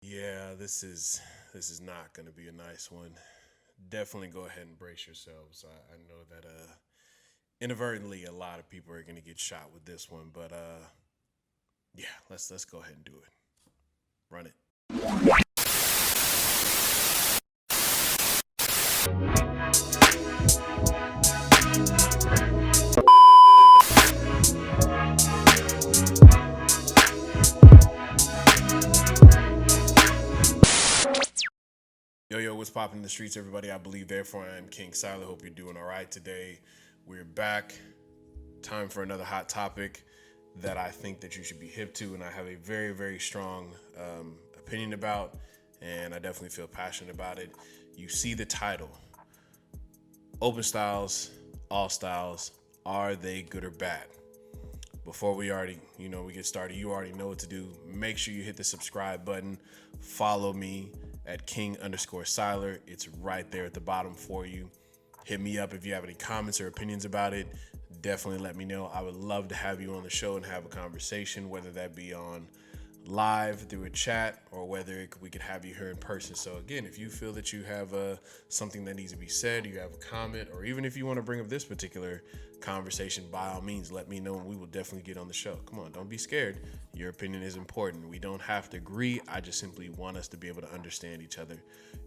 Yeah, this is not going to be a nice one. Definitely go ahead and brace yourselves. I know that inadvertently a lot of people are going to get shot with this one, but yeah, let's go ahead and do it. Run it. Yo, what's popping in the streets, everybody? I believe, therefore, I am King Siler. Hope you're doing all right today. We're back. Time for another hot topic that I think that you should be hip to, and I have a very, very strong opinion about, and I definitely feel passionate about it. You see the title: Open Styles, All Styles. Are they good or bad? Before we get started, you already know what to do. Make sure you hit the subscribe button. Follow me at King_Siler. It's right there at the bottom for you. Hit me up if you have any comments or opinions about it. Definitely let me know. I would love to have you on the show and have a conversation, whether that be on live through a chat or whether we could have you here in person. So again, if you feel that you have something that needs to be said, you have a comment, or even if you want to bring up this particular conversation, by all means, let me know and we will definitely get on the show. Come on, don't be scared. Your opinion is important. We don't have to agree. I just simply want us to be able to understand each other.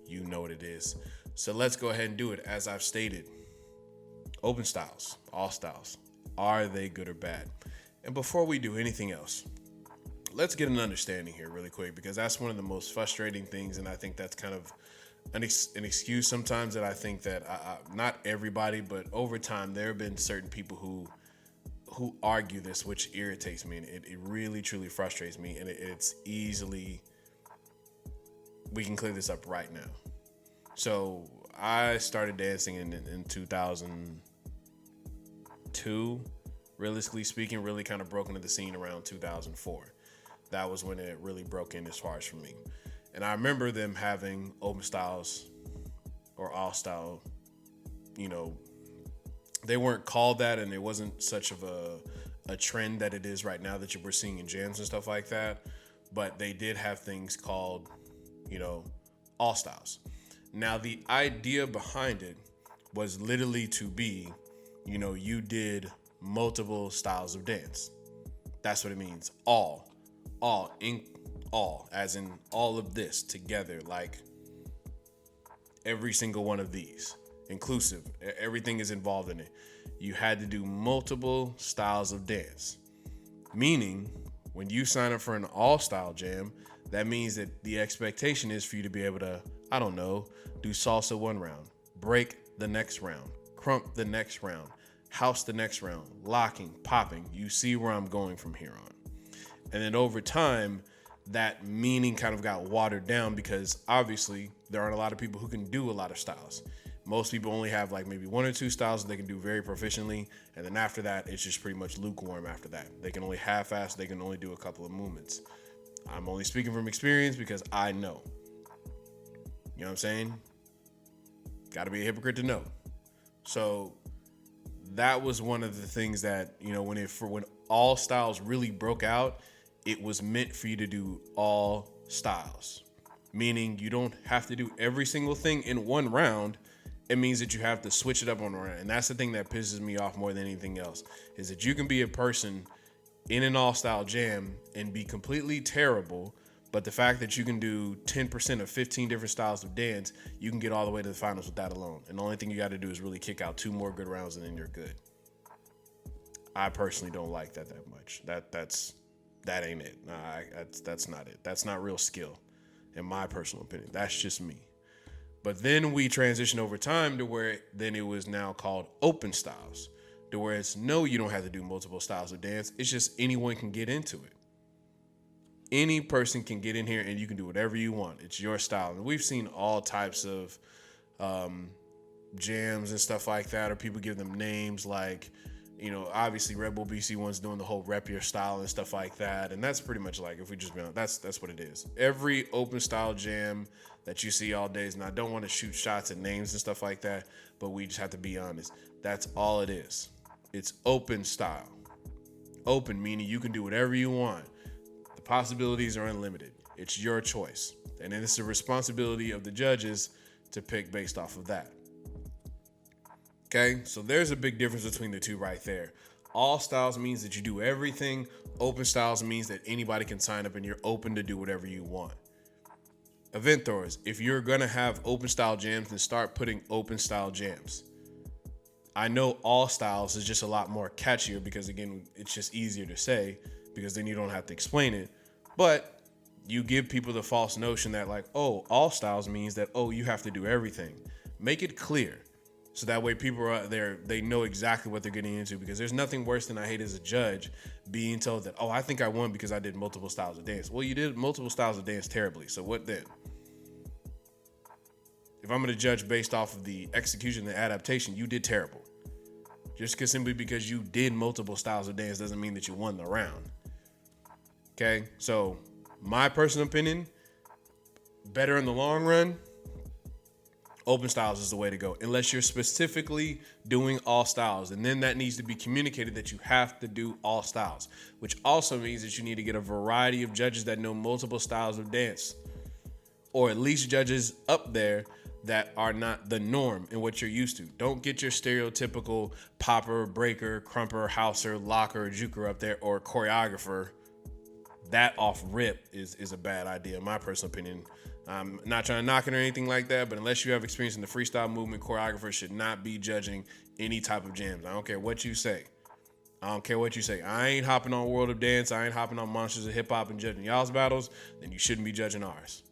You know what it is. So let's go ahead and do it. As I've stated, open styles, all styles, are they good or bad? And before we do anything else, let's get an understanding here really quick, because that's one of the most frustrating things, and I think that's kind of an excuse sometimes that I think that not everybody, but over time there have been certain people who argue this, which irritates me, and it really truly frustrates me, and it's easily, we can clear this up right now. So I started dancing in 2002, realistically speaking, really kind of broke into the scene around 2004. That was when it really broke in as far as for me. And I remember them having open styles or all style, they weren't called that, and it wasn't such of a trend that it is right now that we're seeing in jams and stuff like that. But they did have things called, all styles. Now, the idea behind it was literally to be, you did multiple styles of dance. That's what it means. All, as in all of this together, like every single one of these, inclusive, everything is involved in it. You had to do multiple styles of dance, meaning when you sign up for an all style jam, that means that the expectation is for you to be able to, I don't know, do salsa one round, break the next round, crump the next round, house the next round, locking, popping. You see where I'm going from here on. And then over time, that meaning kind of got watered down, because obviously there aren't a lot of people who can do a lot of styles. Most people only have like maybe one or two styles that they can do very proficiently. And then after that, it's just pretty much lukewarm after that. They can only half-ass, they can only do a couple of movements. I'm only speaking from experience because I know. You know what I'm saying? Got to be a hypocrite to know. So that was one of the things that, when all styles really broke out, it was meant for you to do all styles, meaning you don't have to do every single thing in one round. It means that you have to switch it up on the round. And that's the thing that pisses me off more than anything else, is that you can be a person in an all-style jam and be completely terrible, but the fact that you can do 10% of 15 different styles of dance, you can get all the way to the finals with that alone. And the only thing you got to do is really kick out 2 more good rounds and then you're good. I personally don't like that much. That ain't it. That's not it. That's not real skill, in my personal opinion. That's just me. But then we transitioned over time to where then it was now called open styles, to where it's no, you don't have to do multiple styles of dance. It's just anyone can get into it. Any person can get in here and you can do whatever you want. It's your style. And we've seen all types of jams and stuff like that, or people give them names like, obviously Red Bull BC one's doing the whole rep your style and stuff like that. And that's pretty much like, if we just be honest, that's what it is. Every open style jam that you see all days, and I don't want to shoot shots at names and stuff like that, but we just have to be honest. That's all it is. It's open style. Open meaning you can do whatever you want. The possibilities are unlimited. It's your choice. And then it's the responsibility of the judges to pick based off of that. Okay, so there's a big difference between the two right there. All styles means that you do everything. Open styles means that anybody can sign up and you're open to do whatever you want. Event throwers, if you're gonna have open style jams, then start putting open style jams. I know all styles is just a lot more catchier because, again, it's just easier to say because then you don't have to explain it. But you give people the false notion that, like, oh, all styles means that, oh, you have to do everything. Make it clear so that way people are out there, they know exactly what they're getting into, because there's nothing worse than I hate as a judge being told that, oh, I think I won because I did multiple styles of dance. Well, you did multiple styles of dance terribly. So what then? If I'm going to judge based off of the execution and the adaptation, you did terrible. Just simply because you did multiple styles of dance doesn't mean that you won the round. Okay, so my personal opinion, better in the long run, open styles is the way to go, unless you're specifically doing all styles. And then that needs to be communicated that you have to do all styles, which also means that you need to get a variety of judges that know multiple styles of dance, or at least judges up there that are not the norm in what you're used to. Don't get your stereotypical popper, breaker, crumper, houser, locker, juker up there, or choreographer. That off rip is a bad idea, in my personal opinion. I'm not trying to knock it or anything like that, but unless you have experience in the freestyle movement, choreographers should not be judging any type of jams. I don't care what you say. I ain't hopping on World of Dance. I ain't hopping on Monsters of Hip Hop and judging y'all's battles. Then you shouldn't be judging ours.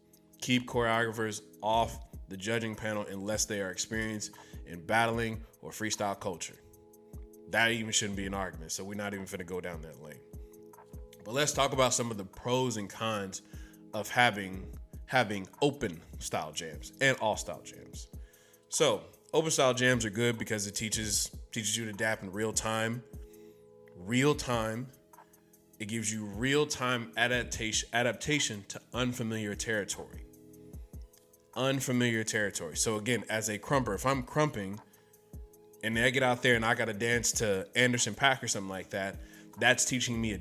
Keep choreographers off the judging panel unless they are experienced in battling or freestyle culture. That even shouldn't be an argument, so we're not even finna go down that lane. But let's talk about some of the pros and cons of having open style jams and all style jams. So open style jams are good because it teaches you to adapt in real time. It gives you real time adaptation to unfamiliar territory. So again, as a crumper, if I'm crumping and I get out there and I got to dance to Anderson .Paak or something like that, that's teaching me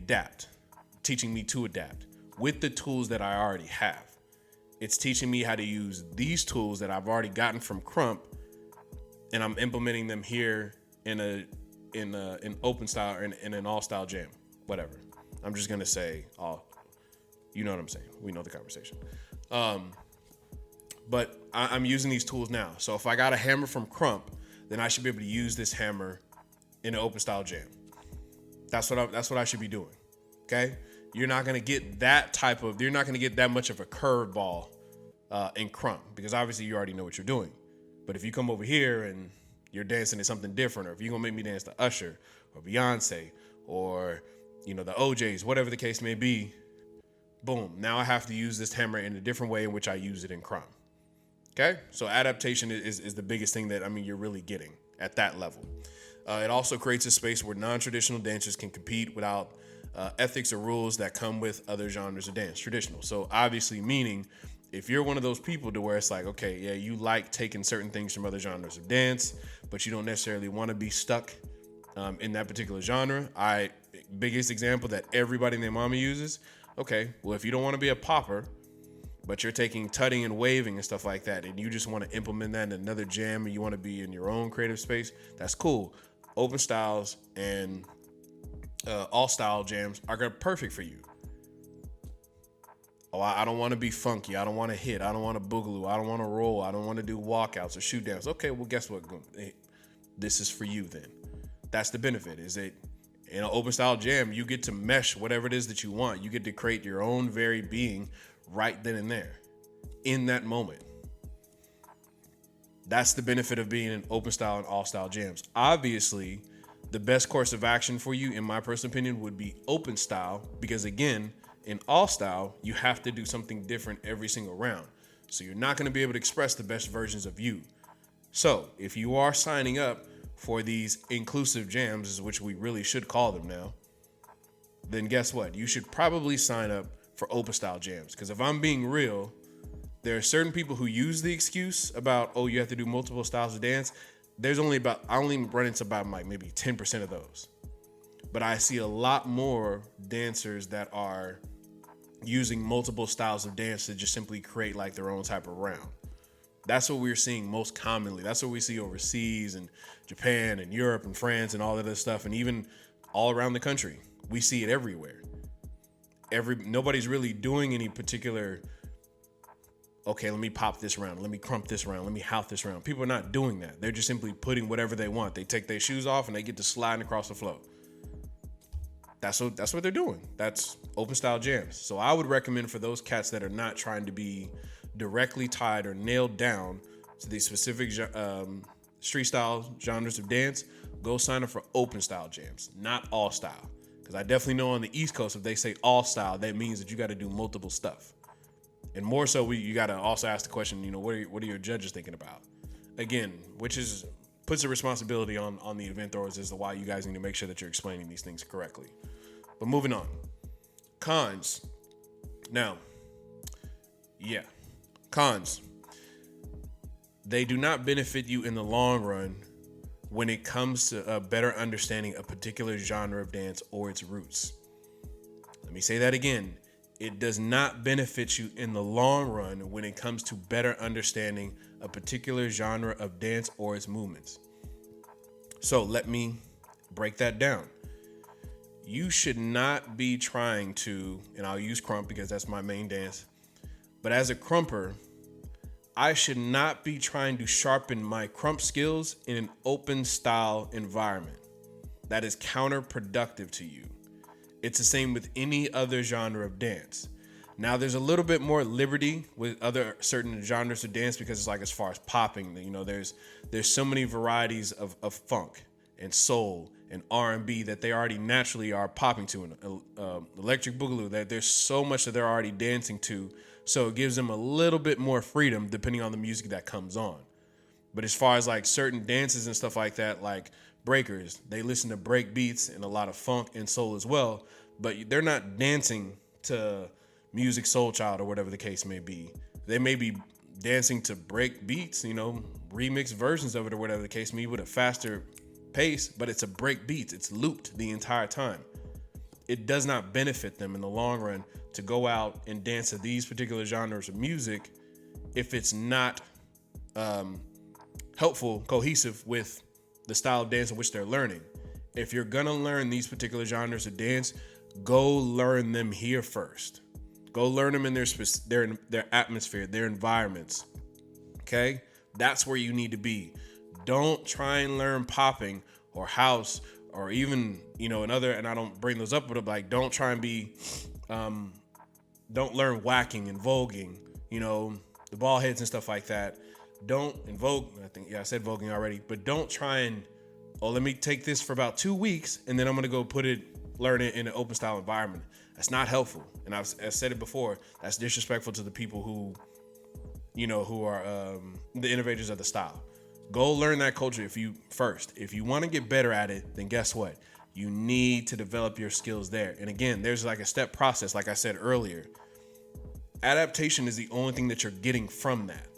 to adapt with the tools that I already have. It's teaching me how to use these tools that I've already gotten from crump, and I'm implementing them here in an open style or in an all style jam, whatever. I'm just gonna say all. You know what I'm saying? We know the conversation. But I'm using these tools now. So if I got a hammer from crump, then I should be able to use this hammer in an open style jam. That's what I should be doing. Okay? You're not gonna get that much of a curveball in crump, because obviously you already know what you're doing. But if you come over here and you're dancing to something different, or if you're gonna make me dance to Usher or Beyonce or the OJs, whatever the case may be, boom, now I have to use this hammer in a different way in which I use it in crump. Okay, so adaptation is the biggest thing that you're really getting at that level. It also creates a space where non-traditional dancers can compete without ethics or rules that come with other genres of dance, traditional. So obviously, meaning if you're one of those people to where it's like, okay, yeah, you like taking certain things from other genres of dance, but you don't necessarily want to be stuck in that particular genre. Biggest example that everybody and their mama uses. Okay, well, if you don't want to be a popper, but you're taking tutting and waving and stuff like that, and you just want to implement that in another jam, and you want to be in your own creative space, that's cool. Open styles and all style jams are perfect for you. Oh, I don't want to be funky. I don't want to hit. I don't want to boogaloo. I don't want to roll. I don't want to do walkouts or shoot downs. Okay, well, guess what? This is for you then. That's the benefit, is that in an open style jam, you get to mesh whatever it is that you want. You get to create your own very being right then and there, in that moment. That's the benefit of being in open style and all style jams. Obviously, the best course of action for you, in my personal opinion, would be open style, because again, in all style, you have to do something different every single round. So you're not going to be able to express the best versions of you. So if you are signing up for these inclusive jams, which we really should call them now, then guess what? You should probably sign up for open style jams. Because if I'm being real, there are certain people who use the excuse about, oh, you have to do multiple styles of dance. I only run into about maybe 10% of those. But I see a lot more dancers that are using multiple styles of dance to just simply create like their own type of round. That's what we're seeing most commonly. That's what we see overseas and Japan and Europe and France and all of this stuff, and even all around the country. We see it everywhere. Nobody's really doing any particular, okay, let me pop this round, let me crump this round, let me house this round. People are not doing that. They're just simply putting whatever they want. They take their shoes off and they get to sliding across the floor. That's what they're doing. That's open style jams. So I would recommend for those cats that are not trying to be directly tied or nailed down to these specific street style genres of dance, go sign up for open style jams, not all style. Because I definitely know on the East Coast, if they say all style, that means that you got to do multiple stuff. And more so, you got to also ask the question, what are your judges thinking about? Again, which puts the responsibility on the event throwers as to why you guys need to make sure that you're explaining these things correctly. But moving on. Cons. Now, cons. They do not benefit you in the long run when it comes to a better understanding a particular genre of dance or its roots. Let me say that again. It does not benefit you in the long run when it comes to better understanding a particular genre of dance or its movements. So let me break that down. You should not be trying to, and I'll use crump because that's my main dance, but as a crumper, I should not be trying to sharpen my crump skills in an open style environment. That is counterproductive to you. It's the same with any other genre of dance. Now, there's a little bit more liberty with other certain genres of dance because it's like as far as popping, there's so many varieties of funk and soul and R&B that they already naturally are popping to, and electric boogaloo, that there's so much that they're already dancing to. So it gives them a little bit more freedom depending on the music that comes on. But as far as like certain dances and stuff like that, like breakers, they listen to break beats and a lot of funk and soul as well, but they're not dancing to Musiq Soulchild or whatever the case may be. They may be dancing to break beats, remixed versions of it or whatever the case may be with a faster pace, but it's a break beats. It's looped the entire time. It does not benefit them in the long run to go out and dance to these particular genres of music if it's not helpful, cohesive with the style of dance in which they're learning. If you're gonna learn these particular genres of dance, go learn them here first. Go learn them in their atmosphere, their environments. Okay? That's where you need to be. Don't try and learn popping or house or even, another, and I don't bring those up, but like, don't try and be, don't learn whacking and voguing, the ball heads and stuff like that. Don't invoke, I said voguing already, but don't try and, let me take this for about 2 weeks and then I'm going to go learn it in an open style environment. That's not helpful. And I've said it before, that's disrespectful to the people who are the innovators of the style. Go learn that culture if you want to get better at it, then guess what? You need to develop your skills there. And again, there's like a step process, like I said earlier. Adaptation is the only thing that you're getting from that.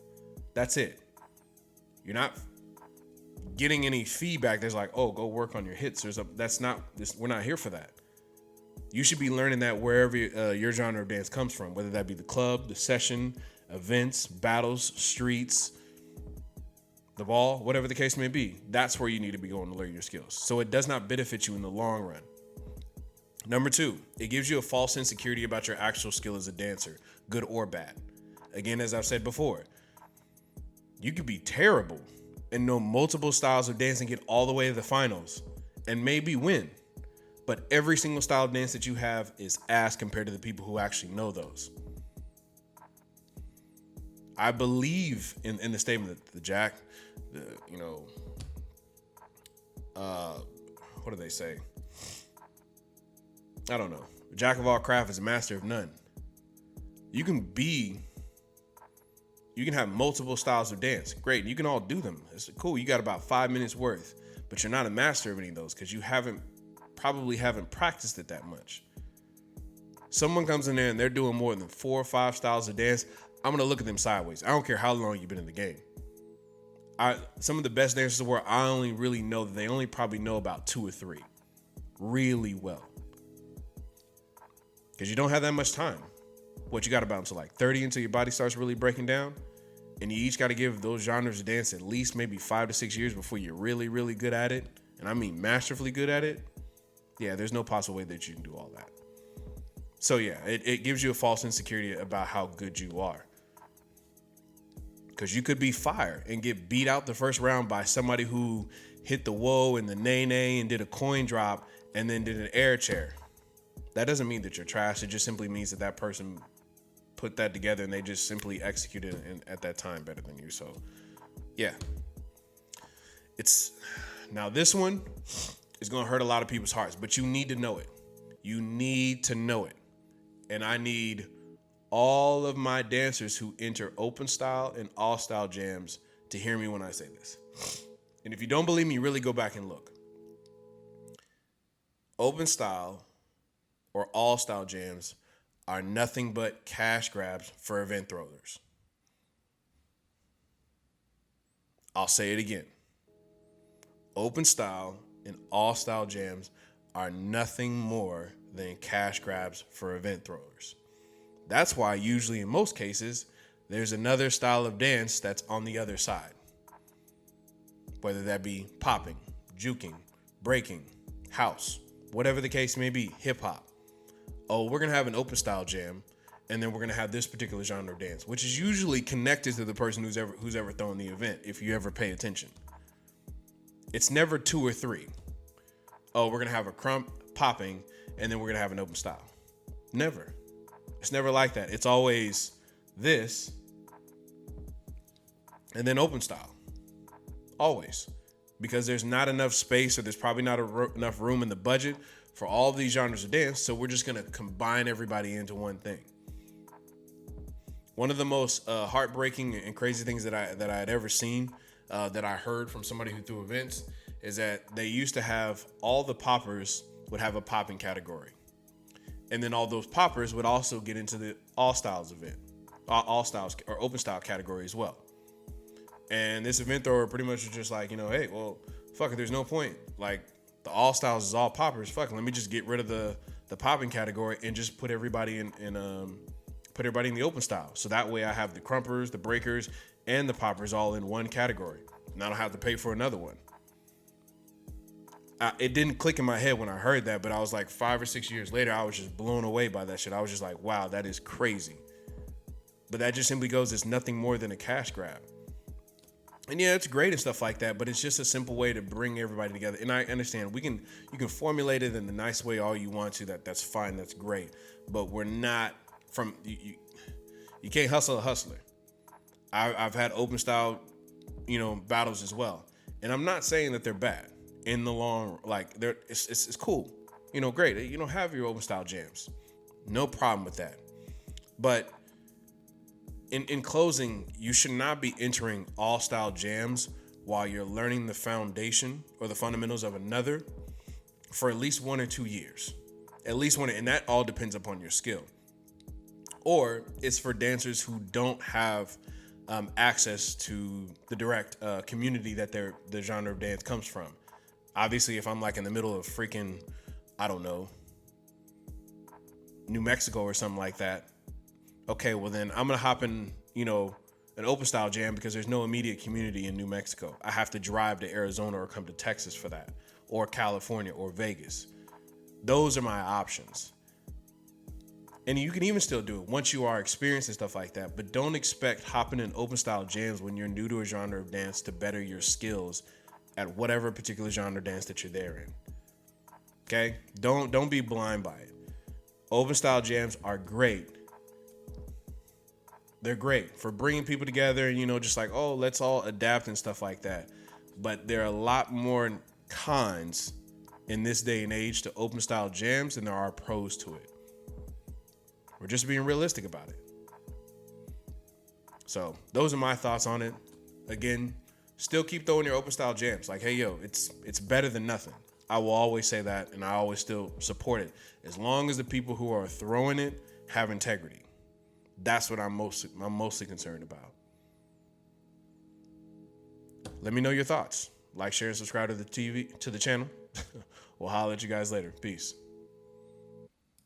That's it. You're not getting any feedback. There's like, go work on your hits. We're not here for that. You should be learning that wherever your genre of dance comes from, whether that be the club, the session, events, battles, streets, the ball, whatever the case may be. That's where you need to be going to learn your skills. So it does not benefit you in the long run. Number 2, it gives you a false insecurity about your actual skill as a dancer, good or bad. Again, as I've said before, you could be terrible and know multiple styles of dance and get all the way to the finals and maybe win. But every single style of dance that you have is ass compared to the people who actually know those. I believe in the statement that the Jack, what do they say? I don't know. Jack of all craft is a master of none. You can have multiple styles of dance. Great. You can all do them. It's cool. You got about 5 minutes worth, but you're not a master of any of those because you probably haven't practiced it that much. Someone comes in there and they're doing more than 4 or 5 styles of dance. I'm going to look at them sideways. I don't care how long you've been in the game. Some of the best dancers in the world, I only really know that they only probably know about 2 or 3 really well. Because you don't have that much time. What, you got about until like 30 until your body starts really breaking down? And you each got to give those genres of dance at least maybe 5 to 6 years before you're really, really good at it. And I mean masterfully good at it. Yeah, there's no possible way that you can do all that. So yeah, it gives you a false insecurity about how good you are. Because you could be fire and get beat out the first round by somebody who hit the whoa and the nay and did a coin drop and then did an air chair. That doesn't mean that you're trash. It just simply means that that person put that together and they just simply executed it at that time better than you. So yeah, now this one is going to hurt a lot of people's hearts, but you need to know it. You need to know it. And I need all of my dancers who enter open style and all style jams to hear me when I say this. And if you don't believe me, really go back and look. Open style or all style jams are nothing but cash grabs for event throwers. I'll say it again. Open style and all style jams are nothing more than cash grabs for event throwers. That's why usually in most cases, there's another style of dance that's on the other side. Whether that be popping, juking, breaking, house, whatever the case may be, hip hop. Oh, we're going to have an open style jam, and then we're going to have this particular genre of dance, which is usually connected to the person who's ever thrown the event, if you ever pay attention. It's never 2 or 3. Oh, we're going to have a crump, popping, and then we're going to have an open style. Never. It's never like that. It's always this, and then open style. Always. Because there's not enough space, or there's probably not enough room in the budget for all of these genres of dance, so we're just going to combine everybody into one thing. One of the most heartbreaking and crazy things that I had ever seen, that I heard from somebody who threw events, is that they used to have all the poppers would have a popping category. And then all those poppers would also get into the all styles event, all styles or open style category as well. And this event thrower pretty much was just like, hey, well, fuck it, there's no point. Like, the all styles is all poppers. Fuck it, let me just get rid of the popping category and just put everybody in the open style. So that way I have the crumpers, the breakers, and the poppers all in one category. And I don't have to pay for another one. It didn't click in my head when I heard that, but I was like 5 or 6 years later, I was just blown away by that shit. I was just like, wow, that is crazy. But that just simply goes, it's nothing more than a cash grab. And yeah, it's great and stuff like that, but it's just a simple way to bring everybody together. And I understand you can formulate it in the nice way all you want to. That's fine, that's great. But we're not you can't hustle a hustler. I've had open style, battles as well, and I'm not saying that they're bad in the long. Like it's cool, great. Have your open style jams, no problem with that. But in closing, you should not be entering all style jams while you're learning the foundation or the fundamentals of another for at least 1 or 2 years. At least one, and that all depends upon your skill. Or it's for dancers who don't have access to the direct community that the genre of dance comes from. Obviously, if I'm like in the middle of freaking, I don't know, New Mexico or something like that, okay, well then I'm gonna hop in, an open style jam because there's no immediate community in New Mexico. I have to drive to Arizona or come to Texas for that, or California or Vegas. Those are my options. And you can even still do it once you are experienced and stuff like that, but don't expect hopping in open style jams when you're new to a genre of dance to better your skills at whatever particular genre of dance that you're there in. Okay? Don't be blind by it. Open style jams are great. They're great for bringing people together and, just like, oh, let's all adapt and stuff like that. But there are a lot more cons in this day and age to open style jams than there are pros to it. We're just being realistic about it. So those are my thoughts on it. Again, still keep throwing your open style jams. Like, hey, yo, it's better than nothing. I will always say that, and I always still support it. As long as the people who are throwing it have integrity. That's what I'm mostly concerned about. Let me know your thoughts. Like, share, and subscribe to the channel. We'll holler at you guys later. Peace.